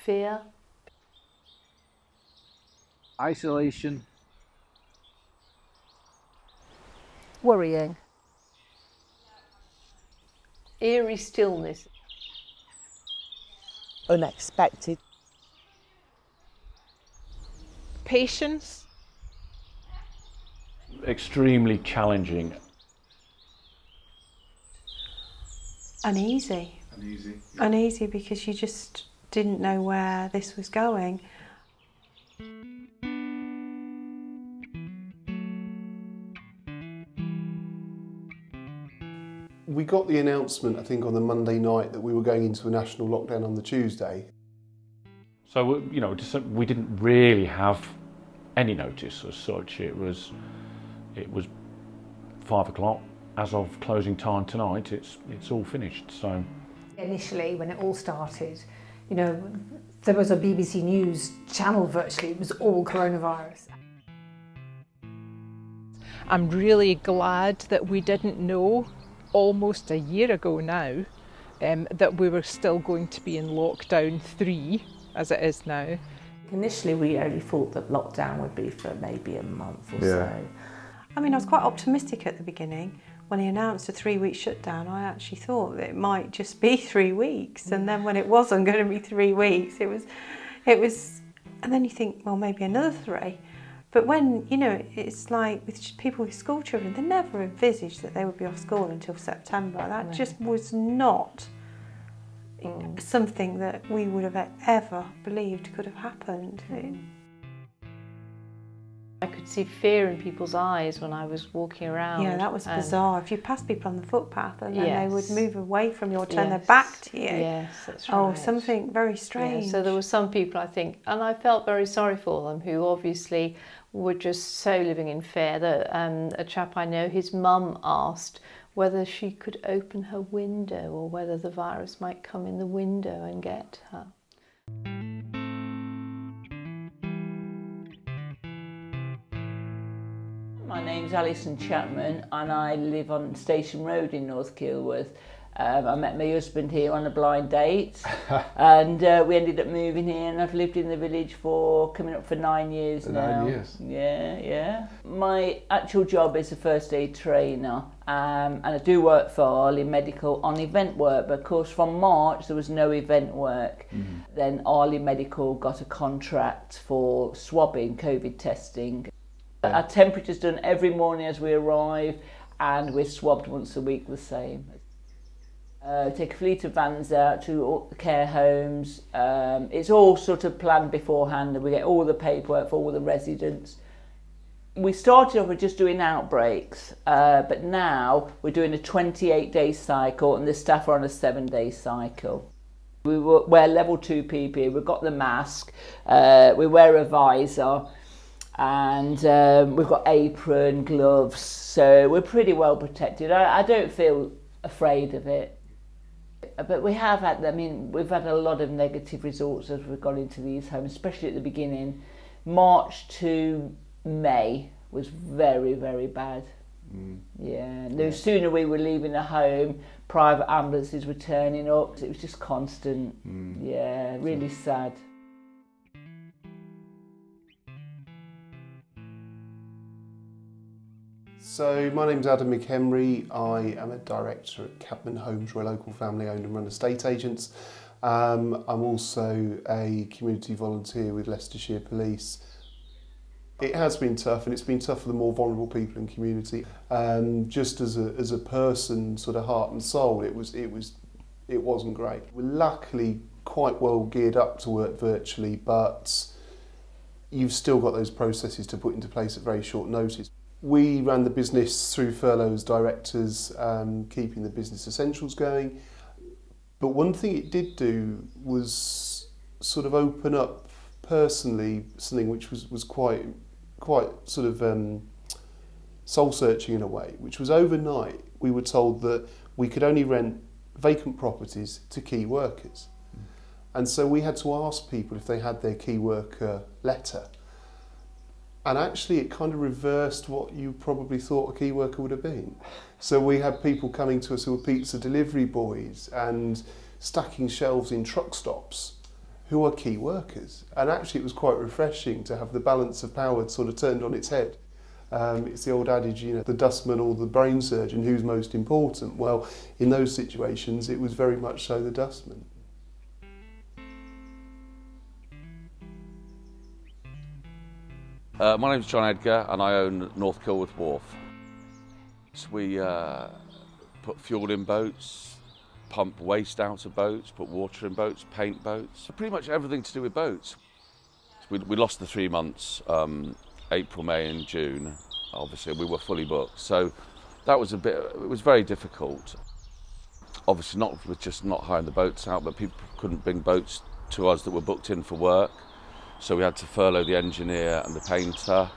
Fear. Isolation. Worrying. Eerie stillness. Unexpected. Patience. Extremely challenging. Uneasy. Uneasy. Uneasy because you just didn't know where this was going. We got the announcement, I think, on the Monday night that we were going into a national lockdown on the Tuesday. So, you know, we didn't really have any notice as such. It was 5 o'clock. As of closing time tonight, it's all finished. So initially, when it all started, you know, there was a BBC News channel virtually. It was all coronavirus. I'm really glad that we didn't know almost a year ago now that we were still going to be in lockdown 3 as it is now. Initially, we only thought that lockdown would be for maybe a month or so. I mean, I was quite optimistic at the beginning. When he announced a 3-week shutdown, I actually thought that it might just be 3 weeks. And then when it wasn't going to be 3 weeks, it was, and then you think, well, maybe another 3. But when, you know, it's like with people with school children, they never envisaged that they would be off school until September. That just was not something that we would have ever believed could have happened. I could see fear in people's eyes when I was walking around. Yeah, that was bizarre. If you passed people on the footpath and then they would Yes. move away from you or turn their Yes. back to you. Yes, that's right. Oh, something very strange. Yeah, so there were some people, I think, and I felt very sorry for them, who obviously were just so living in fear that a chap I know, his mum asked whether she could open her window or whether the virus might come in the window and get her. My name's Alison Chapman and I live on Station Road in North Kilworth. I met my husband here on a blind date and we ended up moving here, and I've lived in the village for coming up for 9 years now. 9 years? Yeah. My actual job is a first aid trainer and I do work for Arley Medical on event work, but of course from March there was no event work. Then Arley Medical got a contract for swabbing, COVID testing. Our temperature's done every morning as we arrive, and we're swabbed once a week the same. Take a fleet of vans out to all the care homes. It's all sort of planned beforehand, and we get all the paperwork for all the residents. We started off with just doing outbreaks, but now we're doing a 28-day cycle, and the staff are on a 7-day cycle. We wear level 2 PPE, we've got the mask, we wear a visor, and we've got apron, gloves, so we're pretty well protected. I don't feel afraid of it. But we have had, we've had a lot of negative results as we've gone into these homes, especially at the beginning. March to May was very, very bad. Yeah, no sooner we were leaving the home, private ambulances were turning up. It was just constant. Yeah, really sad. So my name's Adam McHenry. I am a director at Cadman Homes. We're a local family-owned and run estate agents. I'm also a community volunteer with Leicestershire Police. It has been tough, and it's been tough for the more vulnerable people in the community. Just as a person, sort of heart and soul, it wasn't great. We're luckily quite well geared up to work virtually, but you've still got those processes to put into place at very short notice. We ran the business through furlough as directors, keeping the business essentials going. But one thing it did do was sort of open up personally something which was quite sort of soul-searching in a way, which was overnight we were told that we could only rent vacant properties to key workers. And so we had to ask people if they had their key worker letter. And actually it kind of reversed what you probably thought a key worker would have been. So we had people coming to us who were pizza delivery boys and stacking shelves in truck stops, who are key workers. And actually it was quite refreshing to have the balance of power sort of turned on its head. It's the old adage, you know, the dustman or the brain surgeon, who's most important? Well, in those situations, it was very much so the dustman. My name's John Edgar and I own North Kilworth Wharf. So we put fuel in boats, pump waste out of boats, put water in boats, paint boats, pretty much everything to do with boats. We lost the 3 months, April, May and June. Obviously we were fully booked, so that was it was very difficult. Obviously not with just not hiring the boats out, but people couldn't bring boats to us that were booked in for work. So we had to furlough the engineer and the painter.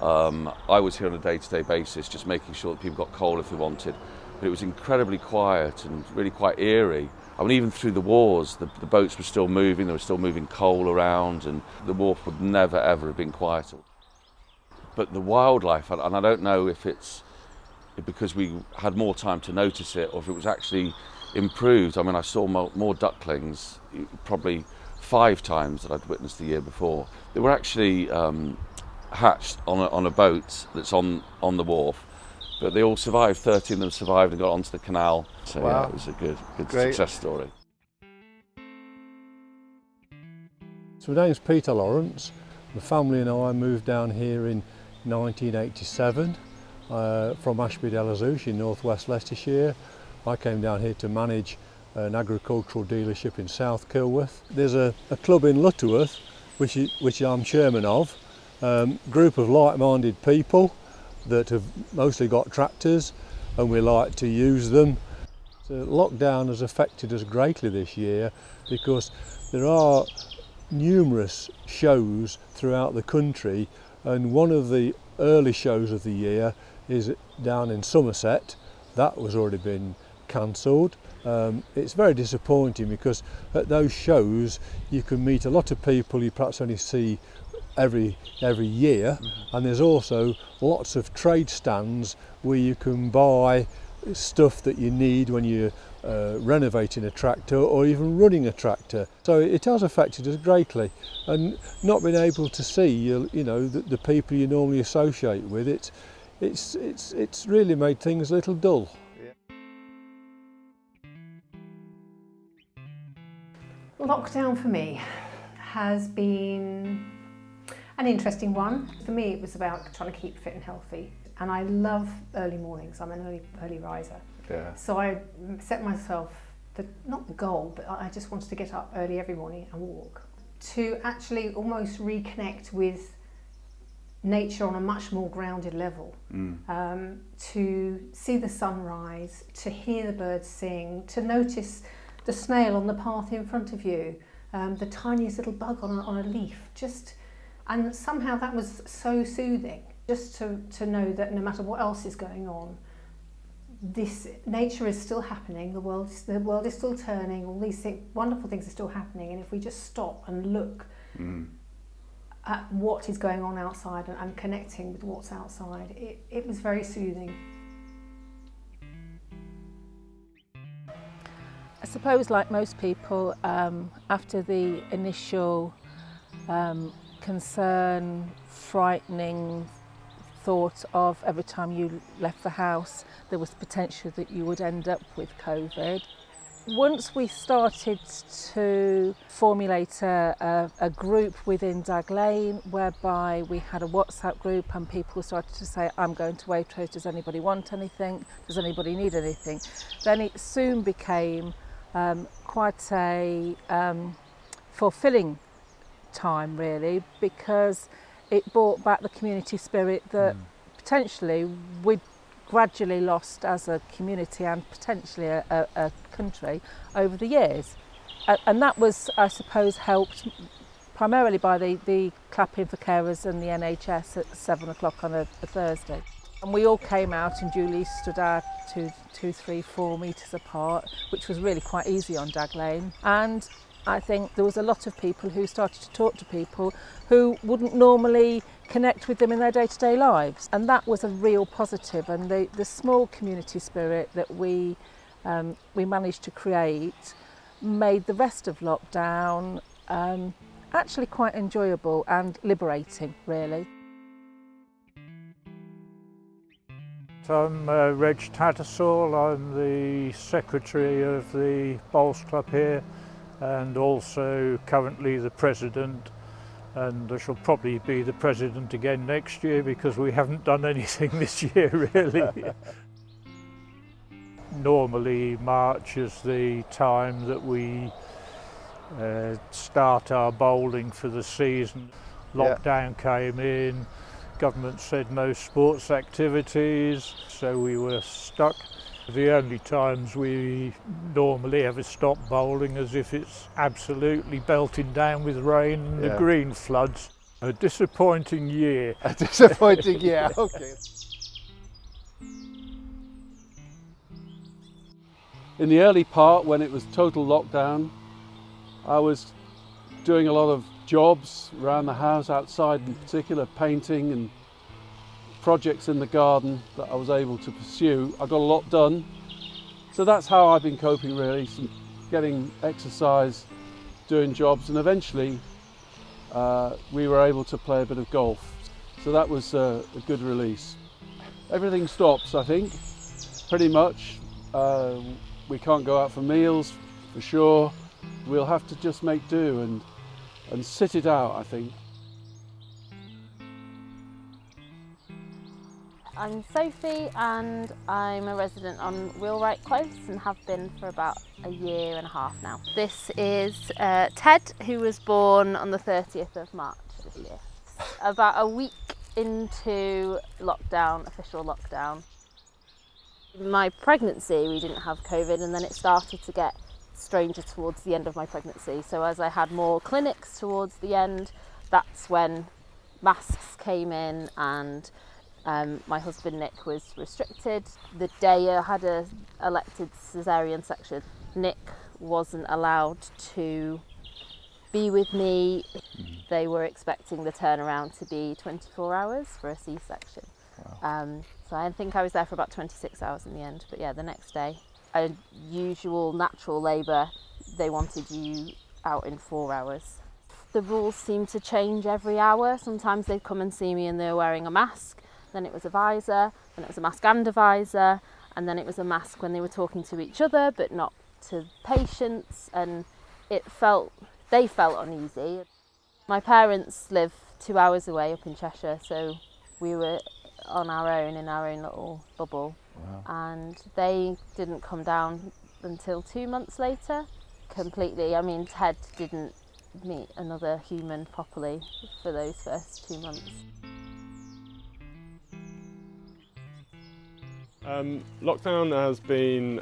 I was here on a day-to-day basis, just making sure that people got coal if they wanted. But it was incredibly quiet and really quite eerie. I mean, even through the wars, the boats were still moving, they were still moving coal around, and the wharf would never, ever have been quieter. But the wildlife, and I don't know if it's because we had more time to notice it or if it was actually improved. I mean, I saw more ducklings, probably 5 times that I'd witnessed the year before. They were actually hatched on a boat that's on the wharf, but they all survived. 13 of them survived and got onto the canal. So wow. Yeah, it was a good success story. So my name's Peter Lawrence. My family and I moved down here in 1987 from Ashby-de-la-Zouch in northwest Leicestershire. I came down here to manage an agricultural dealership in South Kilworth. There's a club in Lutterworth which I'm chairman of, group of like-minded people that have mostly got tractors and we like to use them. So lockdown has affected us greatly this year because there are numerous shows throughout the country, and one of the early shows of the year is down in Somerset. That was already been cancelled. It's very disappointing because at those shows you can meet a lot of people you perhaps only see every year, and there's also lots of trade stands where you can buy stuff that you need when you're renovating a tractor or even running a tractor. So it has affected us greatly, and not being able to see you know the people you normally associate with it's really made things a little dull. Lockdown for me has been an interesting one. For me it was about trying to keep fit and healthy, and I love early mornings. I'm an early riser. Yeah. So I set myself, not the goal, but I just wanted to get up early every morning and walk. To actually almost reconnect with nature on a much more grounded level. To see the sunrise, to hear the birds sing, to notice the snail on the path in front of you, the tiniest little bug on a leaf, and somehow that was so soothing, just to know that no matter what else is going on, this nature is still happening, the world is still turning, all these wonderful things are still happening, and if we just stop and look at what is going on outside and connecting with what's outside, it was very soothing. I suppose, like most people, after the initial concern, frightening thought of every time you left the house there was potential that you would end up with COVID. Once we started to formulate a group within Dag Lane whereby we had a WhatsApp group and people started to say, I'm going to Waitrose, does anybody want anything? Does anybody need anything? Then it soon became quite a fulfilling time really, because it brought back the community spirit that potentially we'd gradually lost as a community and potentially a country over the years. And that was, I suppose, helped primarily by the clapping for carers and the NHS at 7 o'clock on a Thursday. And we all came out and duly stood out 2, 3, 4 metres apart, which was really quite easy on Dag Lane. And I think there was a lot of people who started to talk to people who wouldn't normally connect with them in their day-to-day lives, and that was a real positive. And the small community spirit that we managed to create made the rest of lockdown Actually quite enjoyable and liberating, really. I'm Reg Tattersall. I'm the secretary of the Bowls Club here and also currently the president, and I shall probably be the president again next year because we haven't done anything this year really. Normally March is the time that we start our bowling for the season. Lockdown came in, government said no sports activities, so we were stuck. The only times we normally ever stop bowling is if it's absolutely belting down with rain and the green floods. A disappointing year. A disappointing year, okay. In the early part, when it was total lockdown, I was doing a lot of jobs around the house, outside in particular, painting and projects in the garden that I was able to pursue. I got a lot done. So that's how I've been coping really, getting exercise, doing jobs, and eventually we were able to play a bit of golf. So that was a good release. Everything stops, I think, pretty much. We can't go out for meals, for sure. We'll have to just make do and sit it out, I think. I'm Sophie and I'm a resident on Wheelwright Close and have been for about a year and a half now. This is Ted, who was born on the 30th of March this year. About a week into lockdown, official lockdown. My pregnancy, we didn't have COVID, and then it started to get stranger towards the end of my pregnancy. So as I had more clinics towards the end, that's when masks came in and my husband Nick was restricted. The day I had a elected caesarean section, Nick wasn't allowed to be with me. They were expecting the turnaround to be 24 hours for a C-section. Wow. So I think I was there for about 26 hours in the end. But yeah, the next day, a usual natural labour, they wanted you out in 4 hours. The rules seemed to change every hour. Sometimes they'd come and see me and they were wearing a mask. Then it was a visor, then it was a mask and a visor, and then it was a mask when they were talking to each other but not to patients, and they felt uneasy. My parents live 2 hours away up in Cheshire, so we were on our own in our own little bubble. Wow. And they didn't come down until 2 months later, completely. I mean, Ted didn't meet another human properly for those first 2 months. Lockdown has been,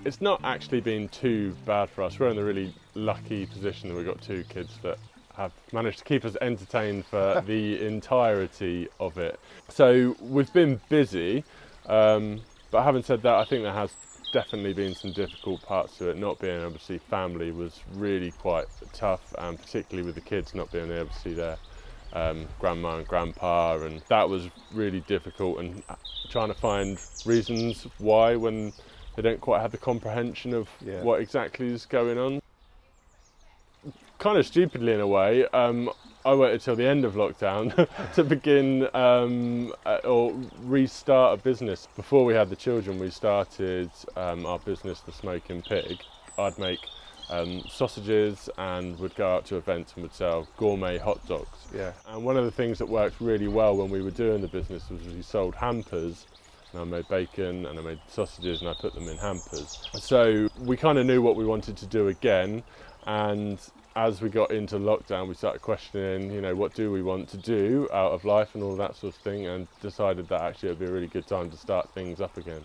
it's not actually been too bad for us. We're in a really lucky position that we've got 2 kids that have managed to keep us entertained for the entirety of it. So we've been busy, but having said that, I think there has definitely been some difficult parts to it. Not being able to see family was really quite tough, and particularly with the kids not being able to see their grandma and grandpa, and that was really difficult, and trying to find reasons why when they don't quite have the comprehension of what exactly is going on. Kind of stupidly in a way, I waited till the end of lockdown to begin or restart a business. Before we had the children, we started our business, The Smoking Pig. I'd make sausages and would go out to events and would sell gourmet hot dogs. Yeah. And one of the things that worked really well when we were doing the business was we sold hampers. And I made bacon and I made sausages and I put them in hampers. So we kind of knew what we wanted to do again, and as we got into lockdown we started questioning, you know, what do we want to do out of life and all that sort of thing, and decided that actually it would be a really good time to start things up again.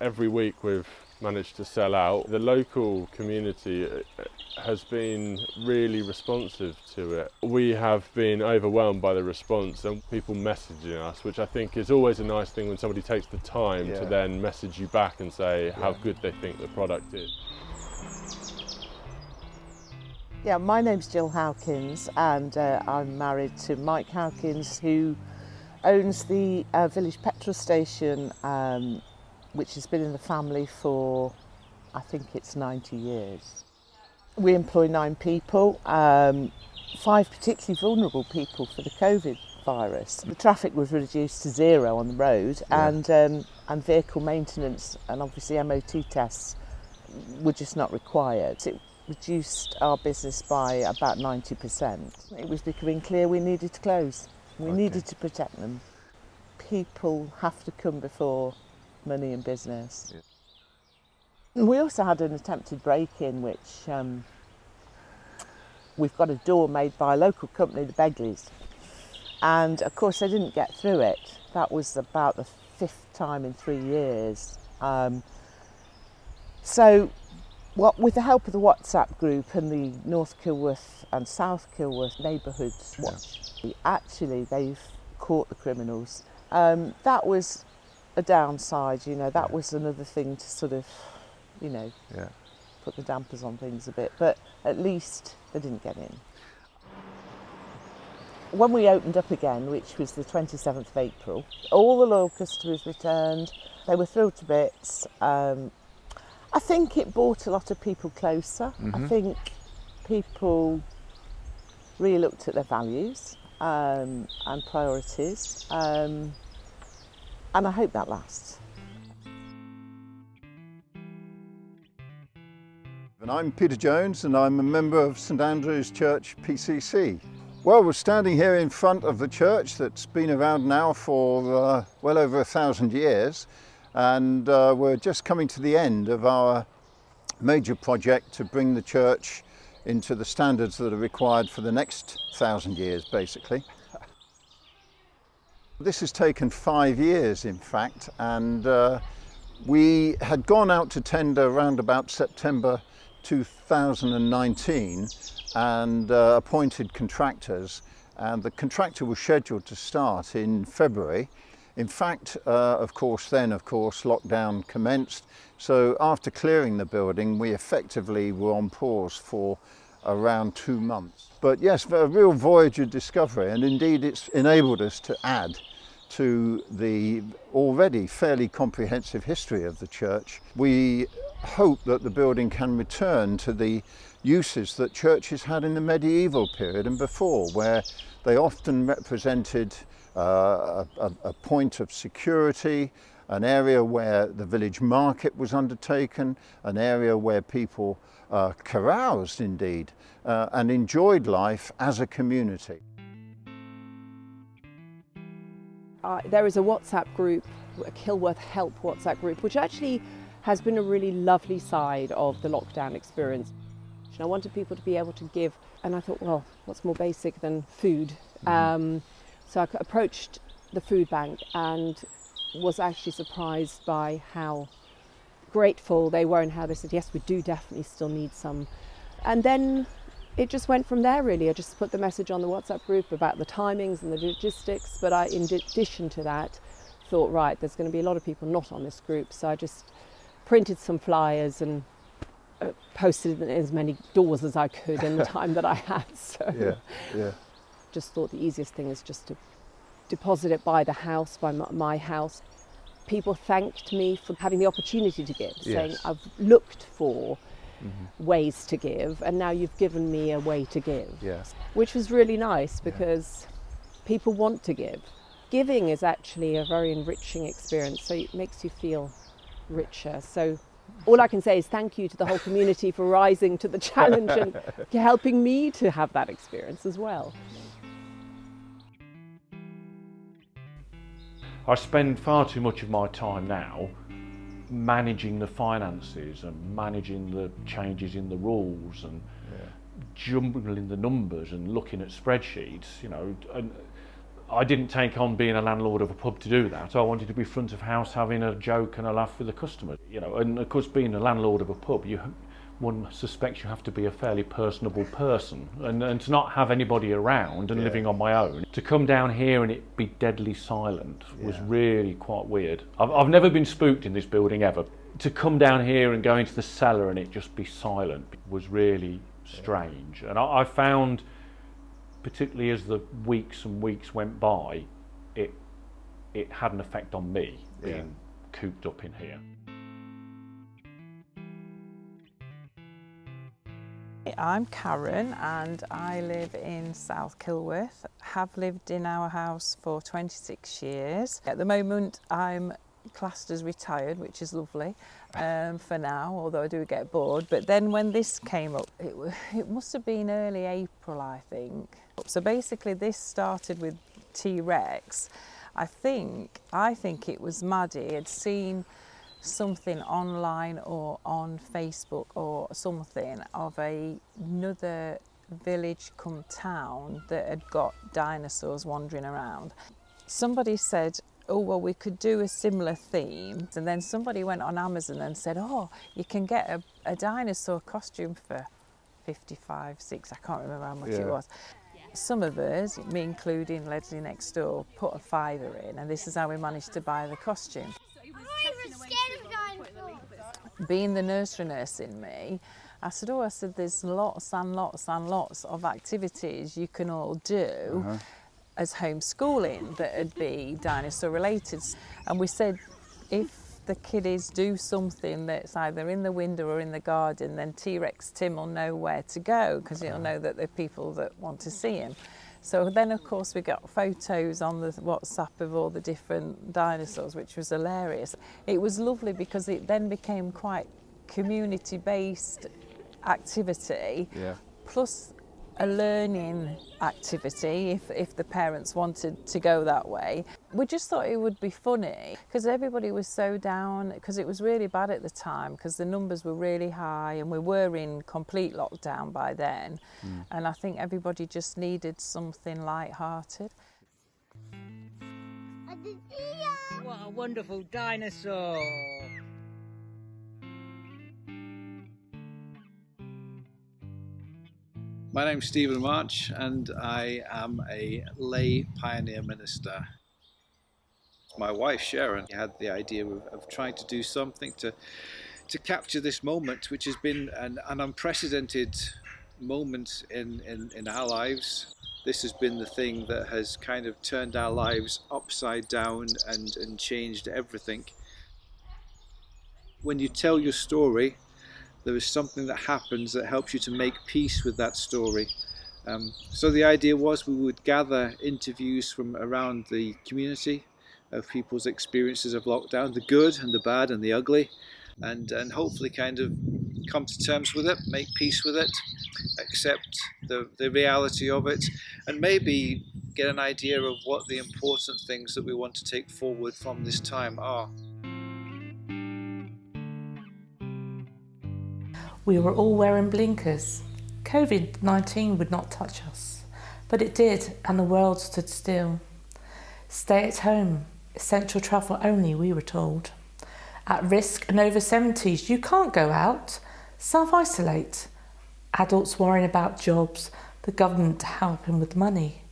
Every week we've managed to sell out. The local community has been really responsive to it. We have been overwhelmed by the response and people messaging us, which I think is always a nice thing when somebody takes the time to then message you back and say how good they think the product is. Yeah, my name's Jill Howkins and I'm married to Mike Howkins, who owns the village petrol station, which has been in the family for, I think it's 90 years. We employ 9 people, 5 particularly vulnerable people for the COVID virus. The traffic was reduced to 0 on the road, and vehicle maintenance and obviously MOT tests were just not required. It reduced our business by about 90%. It was becoming clear we needed to close. We needed to protect them. People have to come before money and business. And we also had an attempted break-in, which we've got a door made by a local company, the Begleys, and of course they didn't get through it. That was about the 5th time in 3 years. So with the help of the WhatsApp group and the North Kilworth and South Kilworth neighbourhoods watch, actually they've caught the criminals. That was a downside, you know, that was another thing to sort of, you know, put the dampers on things a bit, but at least they didn't get in. When we opened up again, which was the 27th of April, all the loyal customers returned. They were thrilled to bits. I think it brought a lot of people closer. I think people really looked at their values and priorities, and I hope that lasts. And I'm Peter Jones, and I'm a member of St Andrew's Church PCC. Well, we're standing here in front of the church that's been around now for well over 1,000 years, and we're just coming to the end of our major project to bring the church into the standards that are required for the next 1,000 years, basically. This has taken 5 years, in fact, and we had gone out to tender around about September 2019 and appointed contractors, and the contractor was scheduled to start in February. In fact, of course, lockdown commenced, so after clearing the building we effectively were on pause for around 2 months. But yes, a real voyage of discovery, and indeed it's enabled us to add to the already fairly comprehensive history of the church. We hope that the building can return to the uses that churches had in the medieval period and before, where they often represented a point of security, an area where the village market was undertaken, an area where people caroused indeed and enjoyed life as a community. There is a WhatsApp group, a Kilworth Help WhatsApp group, which actually has been a really lovely side of the lockdown experience. And I wanted people to be able to give, and I thought, well, what's more basic than food? So I approached the food bank and was actually surprised by how grateful they were and how they said, yes, we do definitely still need some. And then it just went from there, really. I just put the message on the WhatsApp group about the timings and the logistics, but I, in addition to that, thought, right, there's going to be a lot of people not on this group, so I just printed some flyers and posted in as many doors as I could in the time that I had. So just thought the easiest thing is just to deposit it by the house, by my house. People thanked me for having the opportunity to give, saying, I've looked for ways to give, and now you've given me a way to give, which was really nice because people want to give. Giving is actually a very enriching experience, so it makes you feel richer. So all I can say is thank you to the whole community for rising to the challenge and helping me to have that experience as well. I spend far too much of my time now managing the finances and managing the changes in the rules and jumbling the numbers and looking at spreadsheets, you know. And I didn't take on being a landlord of a pub to do that. I wanted to be front of house, having a joke and a laugh with the customer, you know. And of course, being a landlord of a pub, one suspects you have to be a fairly personable person, and to not have anybody around and living on my own, to come down here and it be deadly silent was really quite weird. I've never been spooked in this building ever. To come down here and go into the cellar and it just be silent was really strange. And I found, particularly as the weeks and weeks went by, it had an effect on me being cooped up in here. I'm Karen and I live in South Kilworth. Have lived in our house for 26 years. At the moment I'm classed as retired, which is lovely for now, although I do get bored. But then when this came up, it must have been early April, I think. So basically this started with T-Rex. I think it was Maddie had seen something online or on Facebook or something of another village come town that had got dinosaurs wandering around. Somebody said, oh, well, we could do a similar theme. And then somebody went on Amazon and said, oh, you can get a dinosaur costume for 55, 6, I can't remember how much it was. Some of us, me including Leslie next door, put a £5 in, and this is how we managed to buy the costume. Being the nursery nurse in me, I said, there's lots and lots and lots of activities you can all do as homeschooling that would be dinosaur related. And we said, if the kiddies do something that's either in the window or in the garden, then T-Rex Tim will know where to go because he'll know that there are people that want to see him. So then, of course, we got photos on the WhatsApp of all the different dinosaurs, which was hilarious. It was lovely because it then became quite community-based activity, plus a learning activity if the parents wanted to go that way. We just thought it would be funny because everybody was so down because it was really bad at the time because the numbers were really high and we were in complete lockdown by then. And I think everybody just needed something light-hearted. What a wonderful dinosaur! My name's Stephen March and I am a lay pioneer minister. My wife Sharon had the idea of trying to do something to capture this moment, which has been an unprecedented moment in our lives. This has been the thing that has kind of turned our lives upside down and changed everything. When you tell your story, there is something that happens that helps you to make peace with that story. So the idea was we would gather interviews from around the community of people's experiences of lockdown, the good and the bad and the ugly, and hopefully kind of come to terms with it, make peace with it, accept the reality of it, and maybe get an idea of what the important things that we want to take forward from this time are. We were all wearing blinkers. COVID-19 would not touch us, but it did, and the world stood still. Stay at home, essential travel only, we were told. At risk and over 70s, you can't go out, self-isolate. Adults worrying about jobs, the government helping with money.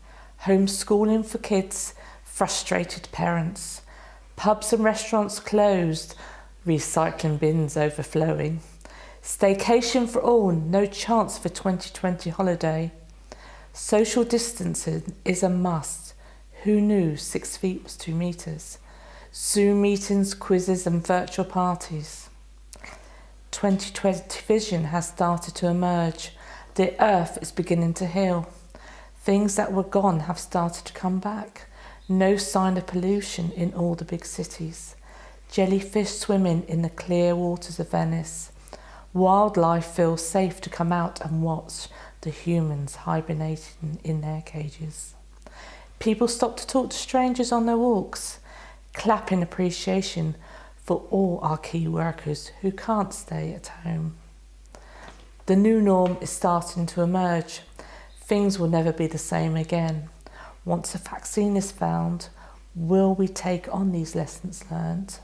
Homeschooling for kids, frustrated parents. Pubs and restaurants closed, recycling bins overflowing. Staycation for all, no chance for 2020 holiday. Social distancing is a must. Who knew 6 feet was 2 meters? Zoom meetings, quizzes and virtual parties. 2020 vision has started to emerge. The earth is beginning to heal. Things that were gone have started to come back. No sign of pollution in all the big cities. Jellyfish swimming in the clear waters of Venice. Wildlife feels safe to come out and watch the humans hibernating in their cages. People stop to talk to strangers on their walks, clapping appreciation for all our key workers who can't stay at home. The new norm is starting to emerge. Things will never be the same again. Once a vaccine is found, will we take on these lessons learned?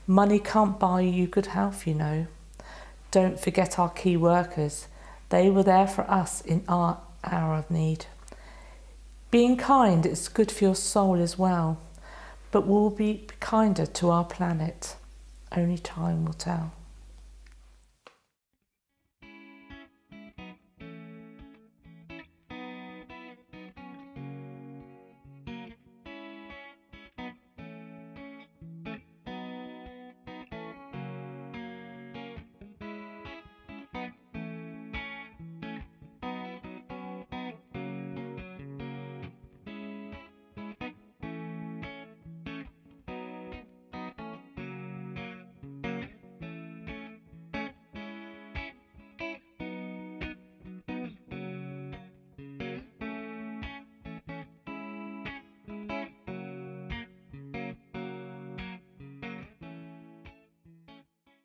Money can't buy you good health, you know. Don't forget our key workers. They were there for us in our hour of need. Being kind is good for your soul as well, but we'll be kinder to our planet. Only time will tell.